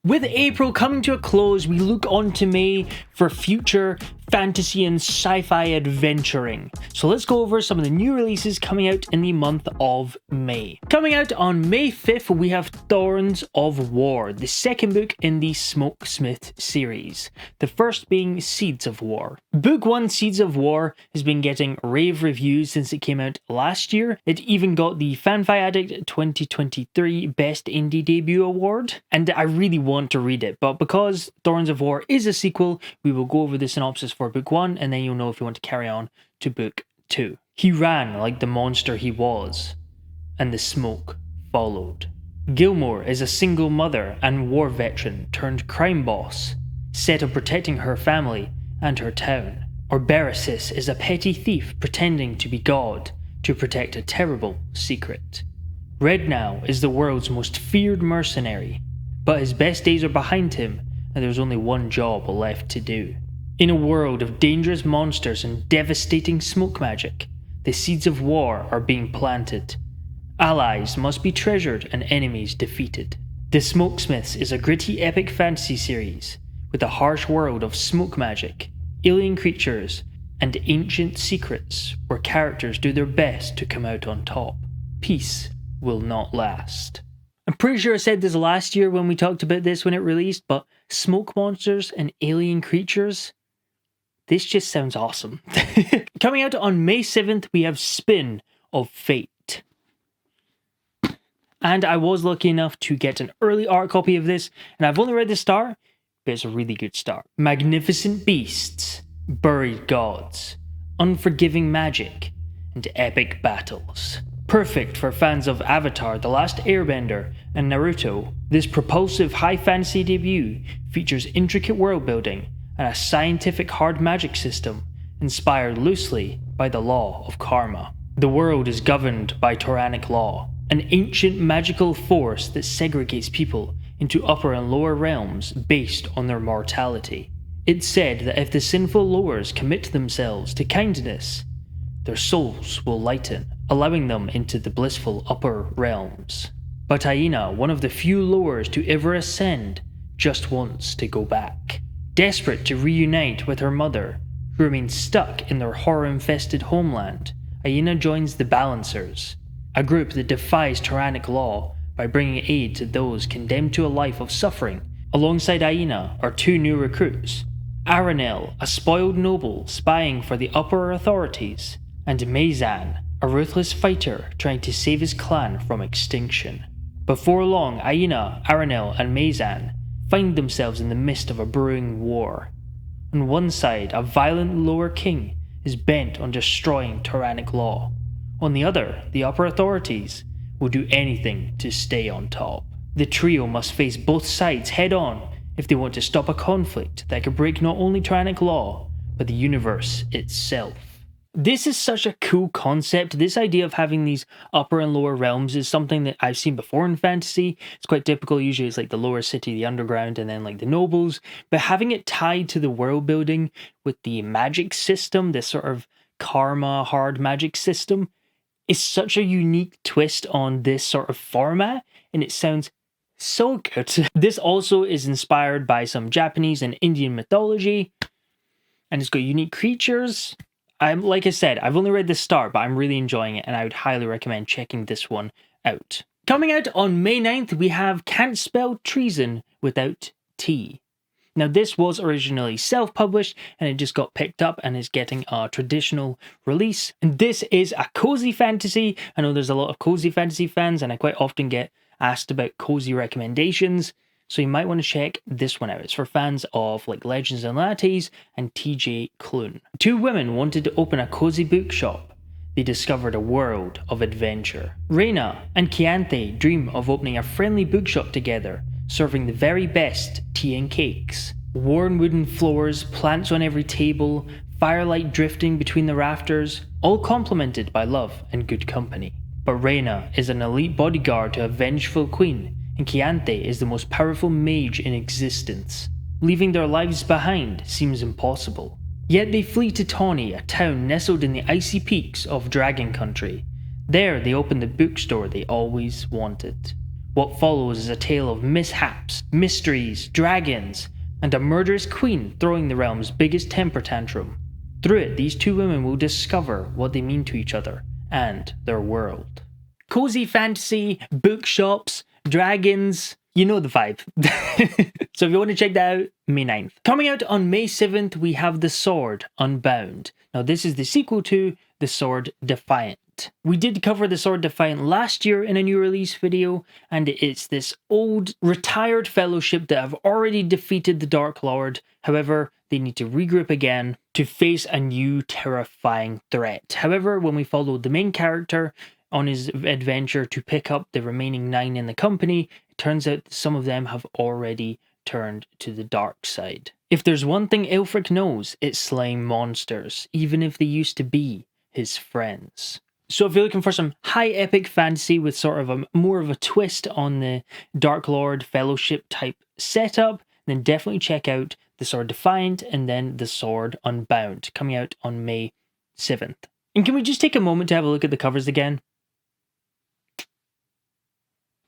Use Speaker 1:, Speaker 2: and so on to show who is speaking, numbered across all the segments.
Speaker 1: With April coming to a close, we look on to May for future fantasy and sci-fi adventuring. So let's go over some of the new releases coming out in the month of May. Coming out on May 5th, we have Thorns of War, the second book in the Smokesmith series. The first being Seeds of War. Book 1, Seeds of War, has been getting rave reviews since it came out last year. It even got the Fanfi Addict 2023 Best Indie Debut Award, and I really want to read it, but because Thorns of War is a sequel, we will go over the synopsis for book 1, and then you'll know if you want to carry on to book 2. He ran like the monster he was, and the smoke followed. Gilmore is a single mother and war veteran turned crime boss, set on protecting her family and her town. Orberasis is a petty thief pretending to be God to protect a terrible secret. Rednow is the world's most feared mercenary, but his best days are behind him and there's only one job left to do. In a world of dangerous monsters and devastating smoke magic, the seeds of war are being planted. Allies must be treasured and enemies defeated. The Smokesmiths is a gritty epic fantasy series with a harsh world of smoke magic, alien creatures, and ancient secrets where characters do their best to come out on top. Peace will not last. I'm pretty sure I said this last year when we talked about this when it released, but smoke monsters and alien creatures, this just sounds awesome. Coming out on May 7th, we have Spin of Fate. And I was lucky enough to get an early art copy of this, and I've only read the start, but it's a really good start. Magnificent beasts, buried gods, unforgiving magic, and epic battles. Perfect for fans of Avatar: The Last Airbender and Naruto, this propulsive high fantasy debut features intricate world building and a scientific hard magic system inspired loosely by the law of karma. The world is governed by tyrannic law, an ancient magical force that segregates people into upper and lower realms based on their mortality. It's said that if the sinful lowers commit themselves to kindness, their souls will lighten, allowing them into the blissful upper realms. But Aina, one of the few lowers to ever ascend, just wants to go back. Desperate to reunite with her mother, who remains stuck in their horror-infested homeland, Aina joins the Balancers, a group that defies tyrannic law by bringing aid to those condemned to a life of suffering. Alongside Aina are two new recruits, Aranel, a spoiled noble spying for the upper authorities, and Meizan, a ruthless fighter trying to save his clan from extinction. Before long, Aina, Aranel, and Meizan find themselves in the midst of a brewing war. On one side, a violent lower king is bent on destroying tyrannic law. On the other, the upper authorities will do anything to stay on top. The trio must face both sides head-on if they want to stop a conflict that could break not only tyrannic law, but the universe itself. This is such a cool concept. This idea of having these upper and lower realms is something that I've seen before in fantasy. It's quite typical. Usually it's like the lower city, the underground, and then like the nobles. But having it tied to the world building with the magic system, this sort of karma hard magic system, is such a unique twist on this sort of format, and it sounds so good. This also is inspired by some Japanese and Indian mythology, and it's got unique creatures. Like I said, I've only read the start, but I'm really enjoying it, and I would highly recommend checking this one out. Coming out on May 9th, we have Can't Spell Treason Without T. Now, this was originally self-published, and it just got picked up and is getting a traditional release. And this is a cozy fantasy. I know there's a lot of cozy fantasy fans, and I quite often get asked about cozy recommendations. So you might want to check this one out. It's for fans of like Legends and Lattes and TJ Klune. Two women wanted to open a cozy bookshop. They discovered a world of adventure. Reina and Chianthe dream of opening a friendly bookshop together, serving the very best tea and cakes. Worn wooden floors, plants on every table, firelight drifting between the rafters, all complemented by love and good company. But Reina is an elite bodyguard to a vengeful queen, and Chianthe is the most powerful mage in existence. Leaving their lives behind seems impossible. Yet they flee to Tawny, a town nestled in the icy peaks of Dragon Country. There they open the bookstore they always wanted. What follows is a tale of mishaps, mysteries, dragons, and a murderous queen throwing the realm's biggest temper tantrum. Through it, these two women will discover what they mean to each other and their world. Cozy fantasy, bookshops, dragons, you know the vibe. So if you want to check that out, May 9th. Coming out on May 7th, we have The Sword Unbound. Now this is the sequel to The Sword Defiant. We did cover The Sword Defiant last year in a new release video, and it's this old, retired fellowship that have already defeated the Dark Lord. However, they need to regroup again to face a new terrifying threat. However, when we follow the main character on his adventure to pick up the remaining 9 in the company, it turns out that some of them have already turned to the dark side. If there's one thing Aelfric knows, it's slaying monsters, even if they used to be his friends. So if you're looking for some high epic fantasy with sort of more of a twist on the Dark Lord Fellowship type setup, then definitely check out The Sword Defiant and then The Sword Unbound, coming out on May 7th. And can we just take a moment to have a look at the covers again?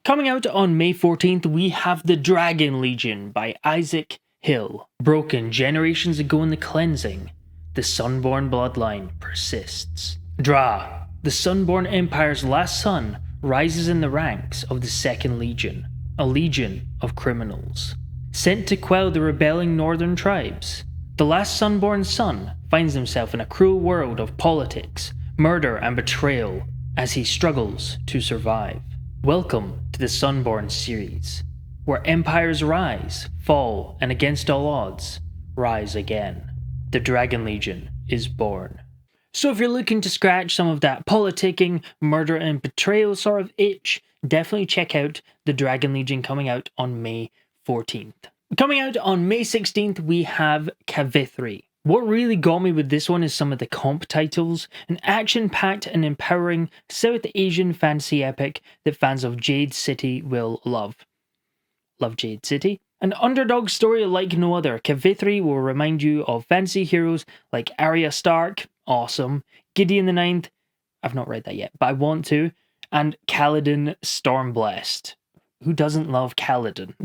Speaker 1: Coming out on May 14th, we have The Dragon Legion by Isaac Hill. Broken generations ago in the cleansing, the Sunborn bloodline persists. Dra, the Sunborn Empire's last son, rises in the ranks of the Second Legion, a legion of criminals. Sent to quell the rebelling northern tribes, the last Sunborn son finds himself in a cruel world of politics, murder and betrayal as he struggles to survive. Welcome to the Sunborn series, where empires rise, fall, and against all odds, rise again. The Dragon Legion is born. So if you're looking to scratch some of that politicking, murder and betrayal sort of itch, definitely check out The Dragon Legion coming out on May 14th. Coming out on May 16th, we have Kavithri. What really got me with this one is some of the comp titles, an action-packed and empowering South Asian fantasy epic that fans of Jade City will love. Love Jade City? An underdog story like no other, Kavithri will remind you of fantasy heroes like Arya Stark, awesome, Gideon the Ninth, I've not read that yet, but I want to, and Kaladin Stormblessed. Who doesn't love Kaladin?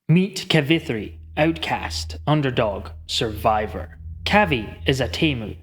Speaker 1: Meet Kavithri, outcast, underdog, survivor. Kavi is a Temu.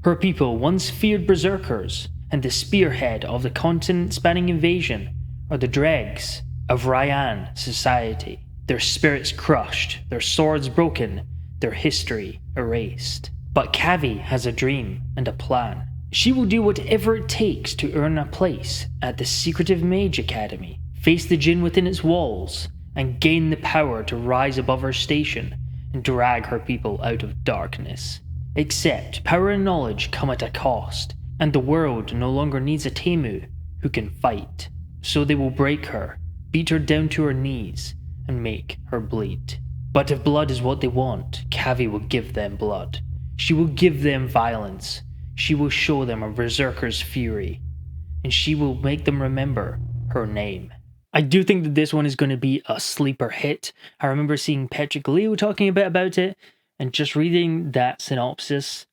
Speaker 1: Her people once feared berserkers, and the spearhead of the continent-spanning invasion are the dregs of Ryan society. Their spirits crushed, their swords broken, their history erased. But Kavi has a dream and a plan. She will do whatever it takes to earn a place at the secretive Mage Academy, face the djinn within its walls, and gain the power to rise above her station and drag her people out of darkness. Except power and knowledge come at a cost, and the world no longer needs a Temu who can fight. So they will break her, beat her down to her knees, and make her bleed. But if blood is what they want, Kavi will give them blood. She will give them violence. She will show them a berserker's fury. And she will make them remember her name. I do think that this one is going to be a sleeper hit. I remember seeing Patrick Leo talking a bit about it, and just reading that synopsis,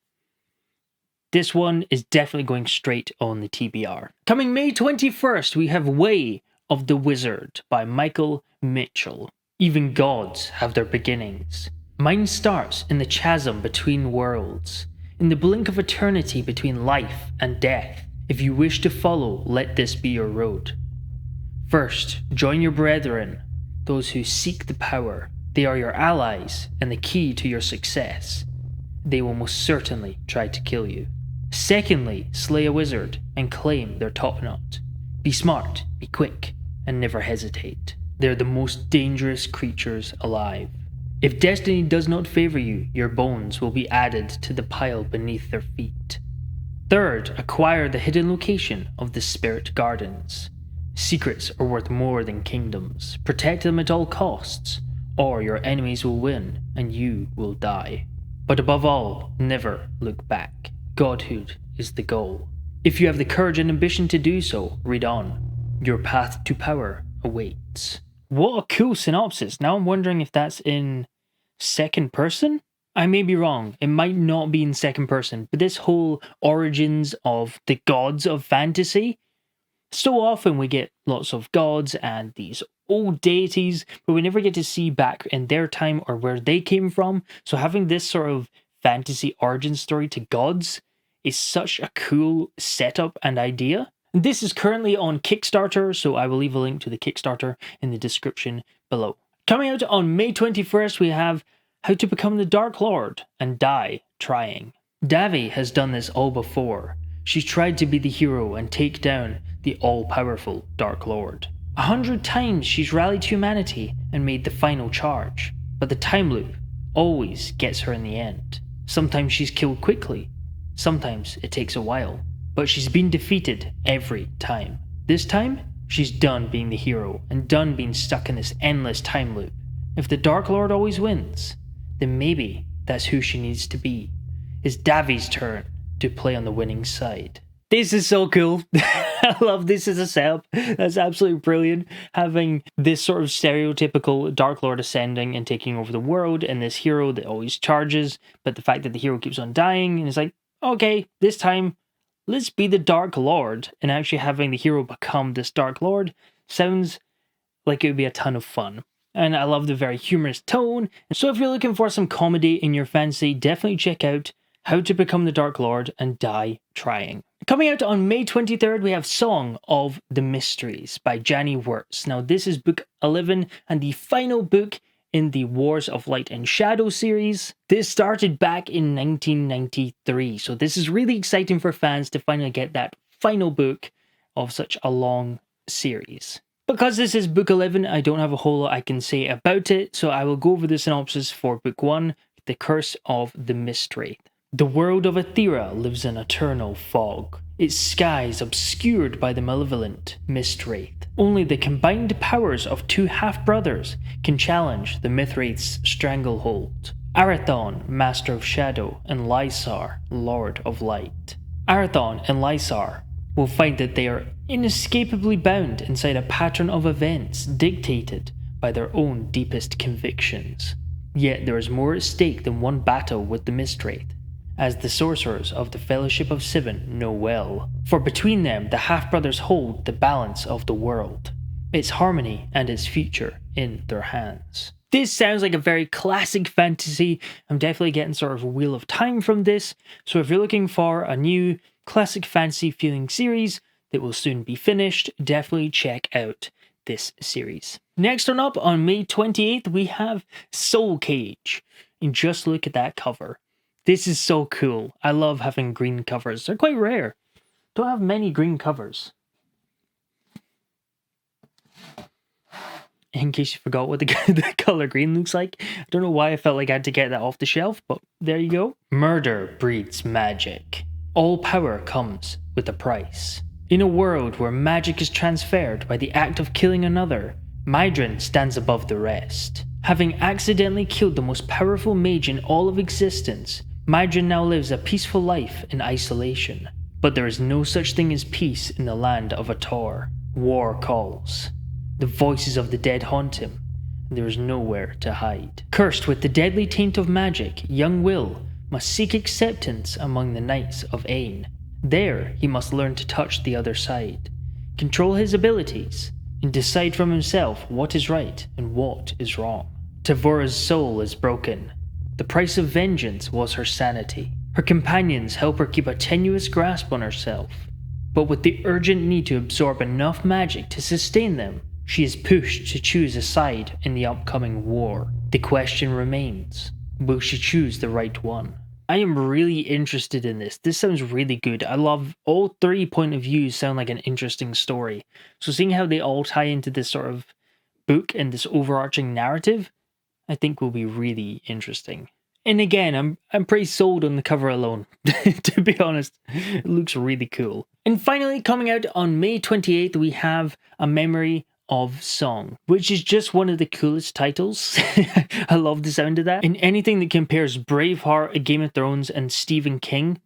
Speaker 1: this one is definitely going straight on the TBR. Coming May 21st, we have Way of the Wizard by Michael Mitchell. Even gods have their beginnings. Mine starts in the chasm between worlds, in the blink of eternity between life and death. If you wish to follow, let this be your road. First, join your brethren, those who seek the power. They are your allies and the key to your success. They will most certainly try to kill you. Secondly, slay a wizard and claim their top knot. Be smart, be quick, and never hesitate. They're the most dangerous creatures alive. If destiny does not favor you, your bones will be added to the pile beneath their feet. Third, acquire the hidden location of the Spirit Gardens. Secrets are worth more than kingdoms. Protect them at all costs, or your enemies will win and you will die. But above all, never look back. Godhood is the goal. If you have the courage and ambition to do so, read on. Your path to power awaits. What a cool synopsis. Now I'm wondering if that's in second person? I may be wrong. It might not be in second person, but this whole origins of the gods of fantasy, So often we get lots of gods and these old deities, but we never get to see back in their time or where they came from. So having this sort of fantasy origin story to gods is such a cool setup and idea. This is currently on Kickstarter, so I will leave a link to the Kickstarter in the description below. Coming out on May 21st, we have How to Become the Dark Lord and Die Trying. Davi has done this all before. She's tried to be the hero and take down the all-powerful Dark Lord. 100 times she's rallied humanity and made the final charge, but the time loop always gets her in the end. Sometimes she's killed quickly, sometimes it takes a while, but she's been defeated every time. This time, she's done being the hero and done being stuck in this endless time loop. If the Dark Lord always wins, then maybe that's who she needs to be. It's Davi's turn to play on the winning side. This is so cool. I love this as a setup. That's absolutely brilliant. Having this sort of stereotypical Dark Lord ascending and taking over the world, and this hero that always charges, but the fact that the hero keeps on dying, and it's like, okay, this time, let's be the Dark Lord, and actually having the hero become this Dark Lord sounds like it would be a ton of fun. And I love the very humorous tone. So if you're looking for some comedy in your fantasy, definitely check out How to Become the Dark Lord and Die Trying. Coming out on May 23rd, we have Song of the Mysteries by Jani Wirtz. Now this is book 11 and the final book in the Wars of Light and Shadow series. This started back in 1993, so this is really exciting for fans to finally get that final book of such a long series. Because this is book 11, I don't have a whole lot I can say about it, so I will go over the synopsis for book 1, The Curse of the Mistwraith. The world of Aethera lives in eternal fog, its skies obscured by the malevolent Mistwraith. Only the combined powers of two half-brothers can challenge the Mistwraith's stranglehold. Arathon, Master of Shadow, and Lysar, Lord of Light. Arathon and Lysar will find that they are inescapably bound inside a pattern of events dictated by their own deepest convictions. Yet there is more at stake than one battle with the Mistwraith, as the sorcerers of the Fellowship of Seven know well. For between them, the half-brothers hold the balance of the world, its harmony and its future in their hands. This sounds like a very classic fantasy. I'm definitely getting sort of a Wheel of Time from this, so if you're looking for a new classic fantasy feeling series that will soon be finished, definitely check out this series. Next one up, on May 28th, we have Soul Cage. And just look at that cover. This is so cool. I love having green covers. They're quite rare. Don't have many green covers. In case you forgot what the color green looks like. I don't know why I felt like I had to get that off the shelf, but there you go. Murder breeds magic. All power comes with a price. In a world where magic is transferred by the act of killing another, Mydrin stands above the rest. Having accidentally killed the most powerful mage in all of existence, Mydrin now lives a peaceful life in isolation. But there is no such thing as peace in the land of Ator. War calls. The voices of the dead haunt him, and there is nowhere to hide. Cursed with the deadly taint of magic, young Will must seek acceptance among the Knights of Ain. There, he must learn to touch the other side, control his abilities, and decide from himself what is right and what is wrong. Tavora's soul is broken. The price of vengeance was her sanity. Her companions help her keep a tenuous grasp on herself, but with the urgent need to absorb enough magic to sustain them, she is pushed to choose a side in the upcoming war. The question remains, will she choose the right one? I am really interested in this. This sounds really good. I love all three point of views sound like an interesting story. So seeing how they all tie into this sort of book and this overarching narrative, I think will be really interesting. And again, I'm pretty sold on the cover alone, to be honest. It looks really cool. And finally, coming out on May 28th, we have A Memory of Song, which is just one of the coolest titles. I love the sound of that. And anything that compares Braveheart, Game of Thrones, and Stephen King,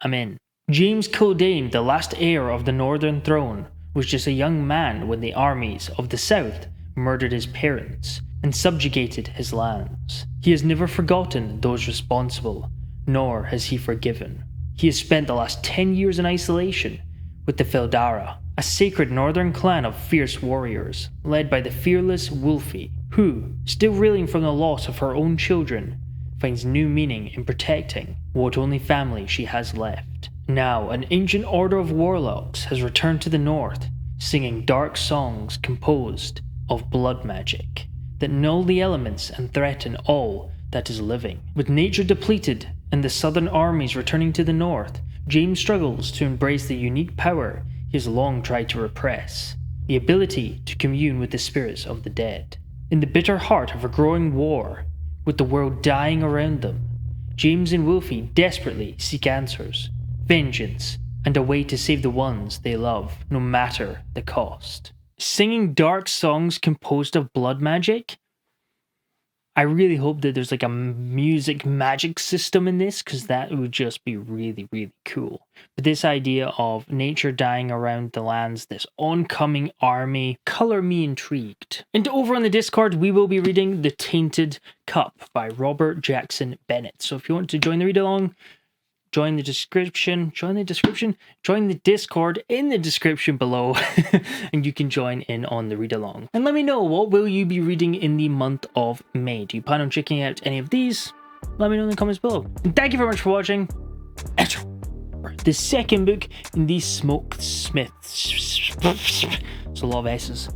Speaker 1: I'm in. James Caldane, the last heir of the Northern Throne, was just a young man when the armies of the South murdered his parents and subjugated his lands. He has never forgotten those responsible, nor has he forgiven. He has spent the last 10 years in isolation with the Feldara a sacred northern clan of fierce warriors, led by the fearless Wolfie, who, still reeling from the loss of her own children, finds new meaning in protecting what only family she has left. Now, an ancient order of warlocks has returned to the north, singing dark songs composed of blood magic that null the elements and threaten all that is living. With nature depleted and the southern armies returning to the north, James struggles to embrace the unique power he has long tried to repress, the ability to commune with the spirits of the dead. In the bitter heart of a growing war, with the world dying around them, James and Wolfie desperately seek answers, vengeance, and a way to save the ones they love, no matter the cost. Singing dark songs composed of blood magic? I really hope that there's like a music magic system in this, because that would just be really, really cool. But this idea of nature dying around the lands, this oncoming army, color me intrigued. And over on the Discord, we will be reading The Tainted Cup by Robert Jackson Bennett. So if you want to join the read-along, join the Discord in the description below, and you can join in on the read-along. And let me know, what will you be reading in the month of May? Do you plan on checking out any of these? Let me know in the comments below. And thank you very much for watching. The second book in the Smokesmith. It's a lot of S's.